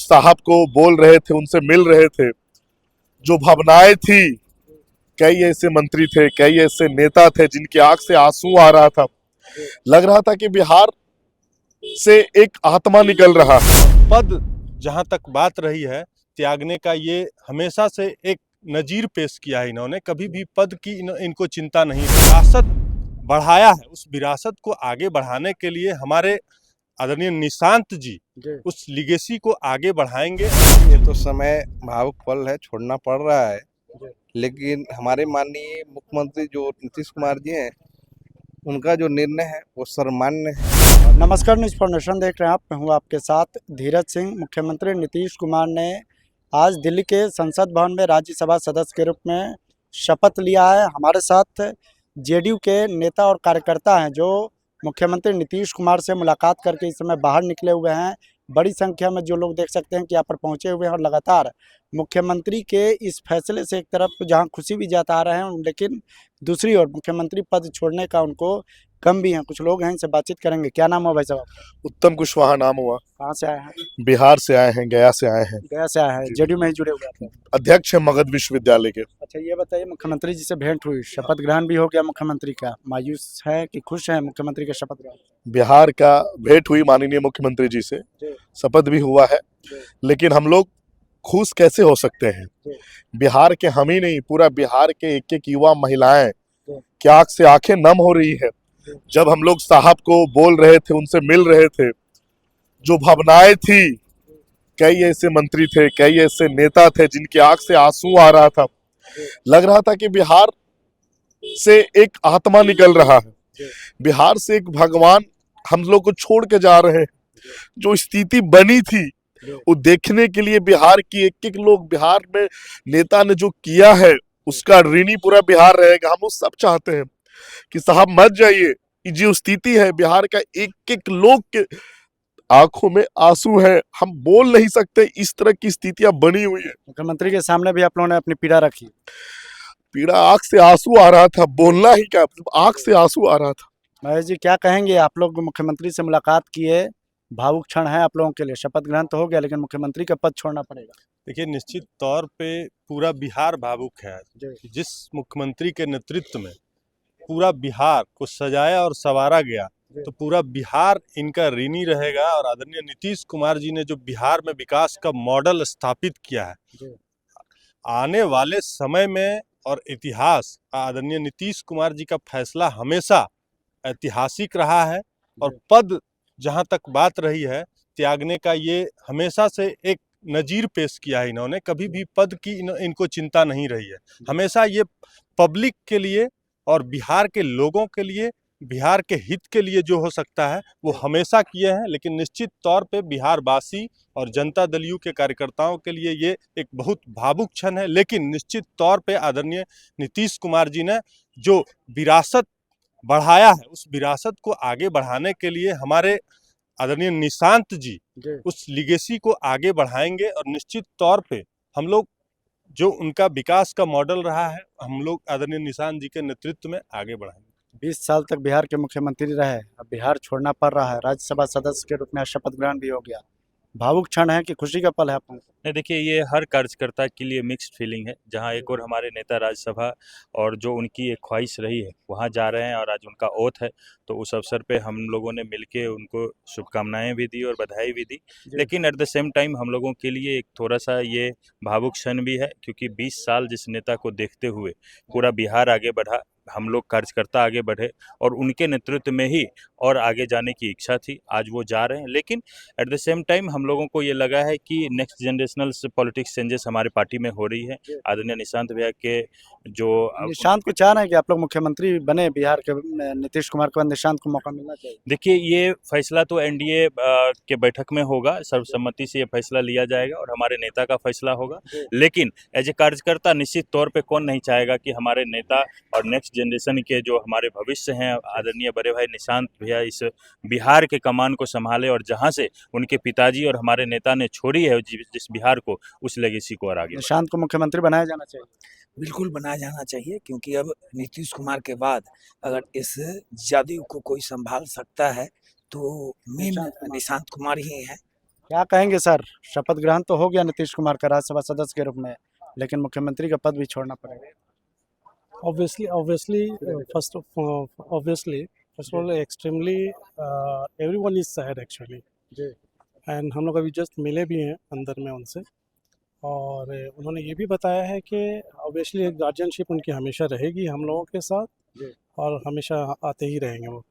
साहब को बोल रहे थे, उनसे मिल रहे थे, जो भावनाएं थी, कई ऐसे मंत्री थे, कई ऐसे नेता थे जिनकी आंख से आंसू आ रहा था। लग रहा था कि बिहार से एक आत्मा निकल रहा है। पद जहां तक बात रही है त्यागने का, ये हमेशा से एक नजीर पेश किया है। इन्होंने कभी भी पद की इनको चिंता नहीं। विरासत बढ़ाया है, उस विरासत को आगे बढ़ाने के लिए हमारे आदरणीय निशांत जी उस लिगेसी को आगे बढ़ाएंगे। ये तो समय भावुक पल है, छोड़ना पड़ रहा है, लेकिन हमारे माननीय मुख्यमंत्री जो नीतीश कुमार जी हैं, उनका जो निर्णय है वो सर्वमान्य है। नमस्कार, न्यूज़ फाउंडेशन देख रहे हैं आप। मैं हूँ आपके साथ धीरज सिंह। मुख्यमंत्री नीतीश कुमार ने आज दिल्ली के संसद भवन में राज्यसभा सदस्य के रूप में शपथ लिया है। हमारे साथ जेडीयू के नेता और कार्यकर्ता हैं जो मुख्यमंत्री नीतीश कुमार से मुलाकात करके इस समय बाहर निकले हुए हैं। बड़ी संख्या में जो लोग देख सकते हैं कि यहाँ पर पहुँचे हुए हैं और लगातार मुख्यमंत्री के इस फैसले से एक तरफ जहाँ खुशी भी जता रहे हैं, लेकिन दूसरी ओर मुख्यमंत्री पद छोड़ने का उनको कम भी हैं। कुछ लोग हैं, इनसे बातचीत करेंगे। क्या नाम हुआ भाई साहब? उत्तम कुशवाहा नाम हुआ। कहाँ से आए हैं? बिहार से आए हैं, गया से आए हैं। गया से आए हैं। जेडीयू में ही जुड़े हुए हैं। अध्यक्ष है मगध विश्वविद्यालय के। अच्छा, ये बताइए, मुख्यमंत्री जी से भेंट हुई, शपथ ग्रहण भी हो गया मुख्यमंत्री का, मायूस है कि खुश है मुख्यमंत्री के शपथ ग्रहण? बिहार का भेंट हुई माननीय मुख्यमंत्री जी से, शपथ भी हुआ है, लेकिन हम लोग खुश कैसे हो सकते हैं? बिहार के हम ही नहीं, पूरा बिहार के एक एक युवा महिलाएं की आंख से आंखें नम हो रही है जब हम लोग साहब को बोल रहे थे, उनसे मिल रहे थे। जो भावनाएं थी, कई ऐसे मंत्री थे, कई ऐसे नेता थे जिनकी आंख से आंसू आ रहा था। लग रहा था कि बिहार से एक आत्मा निकल रहा है, बिहार से एक भगवान हम लोग को छोड़ के जा रहे हैं। जो स्थिति बनी थी वो देखने के लिए बिहार की एक एक लोग, बिहार में नेता ने जो किया है उसका ऋणी पूरा बिहार रहेगा। हम लोग सब चाहते हैं कि साहब मत जाइए। जो स्थिति है बिहार का, एक एक लोग के आंखों में आंसू है, हम बोल नहीं सकते, इस तरह की स्थितियां बनी हुई है। मुख्यमंत्री के सामने भी आप लोगों ने अपनी पीड़ा रखी। पीड़ा, आंख से आंसू आ रहा था, बोलना ही क्या, आंख से आंसू आ रहा था। महेश जी, क्या कहेंगे? आप लोग मुख्यमंत्री से मुलाकात किए, भावुक क्षण है आप लोगों के लिए। शपथ ग्रहण तो हो गया, लेकिन मुख्यमंत्री का पद छोड़ना पड़ेगा। देखिए, निश्चित तौर पे पूरा बिहार भावुक है। जिस मुख्यमंत्री के नेतृत्व में पूरा बिहार को सजाया और संवारा गया, तो पूरा बिहार इनका ऋणी रहेगा। और आदरणीय नीतीश कुमार जी ने जो बिहार में विकास का मॉडल स्थापित किया है, आने वाले समय में और इतिहास, आदरणीय नीतीश कुमार जी का फैसला हमेशा ऐतिहासिक रहा है। और पद जहां तक बात रही है त्यागने का, ये हमेशा से एक नजीर पेश किया है। इन्होंने कभी भी पद की इनको चिंता नहीं रही है। हमेशा ये पब्लिक के लिए और बिहार के लोगों के लिए, बिहार के हित के लिए जो हो सकता है वो हमेशा किए हैं। लेकिन निश्चित तौर पे बिहार वासी और जनता दल यू के कार्यकर्ताओं के लिए ये एक बहुत भावुक क्षण है। लेकिन निश्चित तौर पे आदरणीय नीतीश कुमार जी ने जो विरासत बढ़ाया है, उस विरासत को आगे बढ़ाने के लिए हमारे आदरणीय निशांत जी उस लिगेसी को आगे बढ़ाएंगे। और निश्चित तौर पे हम लोग जो उनका विकास का मॉडल रहा है, हम लोग आदरणीय निशांत जी के नेतृत्व में आगे बढ़ाएंगे। 20 साल तक बिहार के मुख्यमंत्री रहे, अब बिहार छोड़ना पड़ रहा है। राज्यसभा सदस्य के रूप में शपथ ग्रहण भी हो गया। भावुक क्षण है कि खुशी का पल है आप लोगों को? नहीं, देखिए, ये हर कार्यकर्ता के लिए मिक्स्ड फीलिंग है। जहां एक और हमारे नेता राज्यसभा और जो उनकी एक ख्वाहिश रही है वहां जा रहे हैं और आज उनका ओथ है, तो उस अवसर पे हम लोगों ने मिलके उनको शुभकामनाएं भी दी और बधाई भी दी। लेकिन एट द सेम टाइम हम लोगों के लिए एक थोड़ा सा ये भावुक क्षण भी है, क्योंकि 20 साल जिस नेता को देखते हुए पूरा बिहार आगे बढ़ा, हम लोग कार्यकर्ता आगे बढ़े और उनके नेतृत्व में ही और आगे जाने की इच्छा थी। आज वो जा रहे हैं, लेकिन एट द सेम टाइम हम लोगों को ये लगा है कि नेक्स्ट जनरेशनल पॉलिटिक्स चेंजेस हमारे पार्टी में हो रही है। आदरणीय निशांत भैया के जो निशांत को चाह रहे हैं कि आप लोग मुख्यमंत्री बने बिहार के, नीतीश कुमार के बाद निशांत को मौका मिलना चाहिए। देखिए, ये फैसला तो एनडीए के बैठक में होगा, सर्वसम्मति से ये फैसला लिया जाएगा और हमारे नेता का फैसला होगा। लेकिन एज ए कार्यकर्ता निश्चित तौर पे कौन नहीं चाहेगा कि हमारे नेता और नेक्स्ट जनरेशन के जो हमारे भविष्य हैं, आदरणीय बड़े भाई निशांत भैया इस बिहार के कमान को संभाले और जहां से उनके पिताजी और हमारे नेता ने छोड़ी है जिस बिहार को, उस लेगेसी को और आगे। निशांत को मुख्यमंत्री बनाया जाना चाहिए। बिल्कुल बनाया जाना चाहिए, क्योंकि अब नीतीश कुमार के बाद अगर इस जदयू को कोई संभाल सकता है तो मेन निशांत कुमार ही है। क्या कहेंगे सर, शपथ ग्रहण तो हो गया नीतीश कुमार का राज्यसभा सदस्य के रूप में, लेकिन मुख्यमंत्री का पद भी छोड़ना पड़ेगा। Obviously, first of all, extremely, everyone is sad actually. Ji. And हम लोग अभी जस्ट मिले भी हैं अंदर में उनसे, और उन्होंने ये भी बताया है कि ऑब्वियसली गार्जियनशिप उनकी हमेशा रहेगी हम लोगों के साथ, जी। और हमेशा आते ही रहेंगे वो।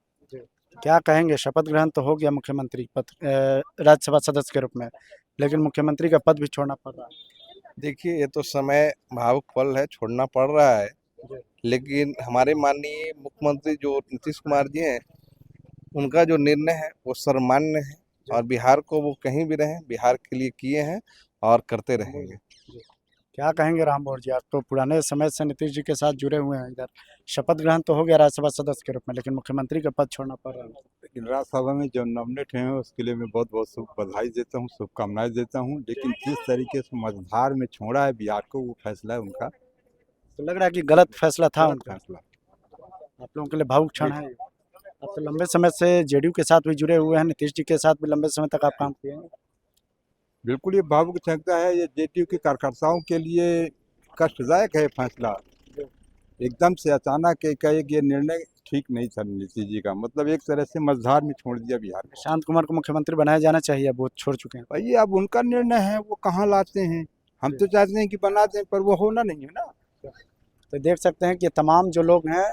क्या कहेंगे, शपथ ग्रहण तो हो गया मुख्यमंत्री पद राज्यसभा सदस्य के रूप में, लेकिन मुख्यमंत्री का पद भी छोड़ना पड़ रहा है। देखिए, ये तो समय भावुक पल है, छोड़ना पड़ रहा है, लेकिन हमारे माननीय मुख्यमंत्री जो नीतीश कुमार जी हैं, उनका जो निर्णय है वो सर्वमान्य है, और बिहार को वो कहीं भी रहें बिहार के लिए किए हैं और करते रहेंगे। क्या कहेंगे रामभोर जी, आप तो पुराने समय से नीतीश जी के साथ जुड़े हुए हैं। इधर शपथ ग्रहण तो हो गया राज्यसभा सदस्य के रूप में, लेकिन मुख्यमंत्री का पद छोड़ना पड़ रहा है। लेकिन राज्यसभा में जो नॉमिनेट हैं उसके लिए मैं बहुत बहुत बधाई देता हूँ, शुभकामनाएं देता हूँ। लेकिन जिस तरीके से मझधार में छोड़ा है बिहार को, वो फैसला है उनका तो लग रहा है कि गलत फैसला था गलत उनका। फैसला। आप लोगों के लिए भावुक क्षण है। आप तो लंबे समय से जेडीयू के साथ भी जुड़े हुए हैं, नीतीश जी के साथ भी लंबे समय तक आप काम किए हैं। बिल्कुल ये भावुक छकता है, ये जेडीयू के कार्यकर्ताओं के लिए कष्टदायक है फैसला। एकदम से अचानक एक ये निर्णय ठीक नहीं था नीतीश जी का, मतलब एक तरह से मझधार में छोड़ दिया बिहार को। निशांत कुमार को मुख्यमंत्री बनाया जाना चाहिए, अब वो छोड़ चुके हैं। भाई अब उनका निर्णय है, वो कहाँ लाते हैं। हम तो चाहते हैं कि बना दें, पर वो होना नहीं है ना। तो देख सकते हैं कि तमाम जो लोग हैं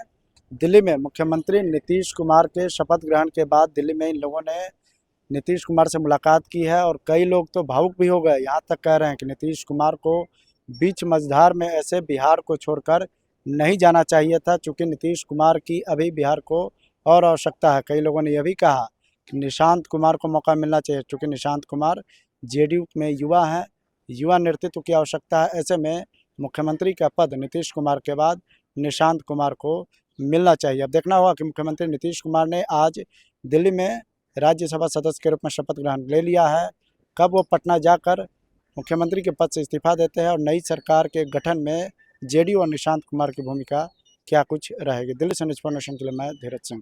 दिल्ली में, मुख्यमंत्री नीतीश कुमार के शपथ ग्रहण के बाद दिल्ली में इन लोगों ने नीतीश कुमार से मुलाकात की है, और कई लोग तो भावुक भी हो गए। यहाँ तक कह रहे हैं कि नीतीश कुमार को बीच मझधार में ऐसे बिहार को छोड़कर नहीं जाना चाहिए था, चूँकि नीतीश कुमार की अभी बिहार को और आवश्यकता है। कई लोगों ने यह भी कहा कि निशांत कुमार को मौका मिलना चाहिए, चूँकि निशांत कुमार जेडीयू में युवा हैं, युवा नेतृत्व की आवश्यकता है। ऐसे में मुख्यमंत्री का पद नीतीश कुमार के बाद निशांत कुमार को मिलना चाहिए। अब देखना होगा कि मुख्यमंत्री नीतीश कुमार ने आज दिल्ली में राज्यसभा सदस्य के रूप में शपथ ग्रहण ले लिया है। कब वो पटना जाकर मुख्यमंत्री के पद से इस्तीफा देते हैं और नई सरकार के गठन में जेडीयू और निशांत कुमार की भूमिका क्या कुछ रहेगी। दिल्ली से न्यूज़ फॉर नेशन के लिए मैं धीरज सिंह।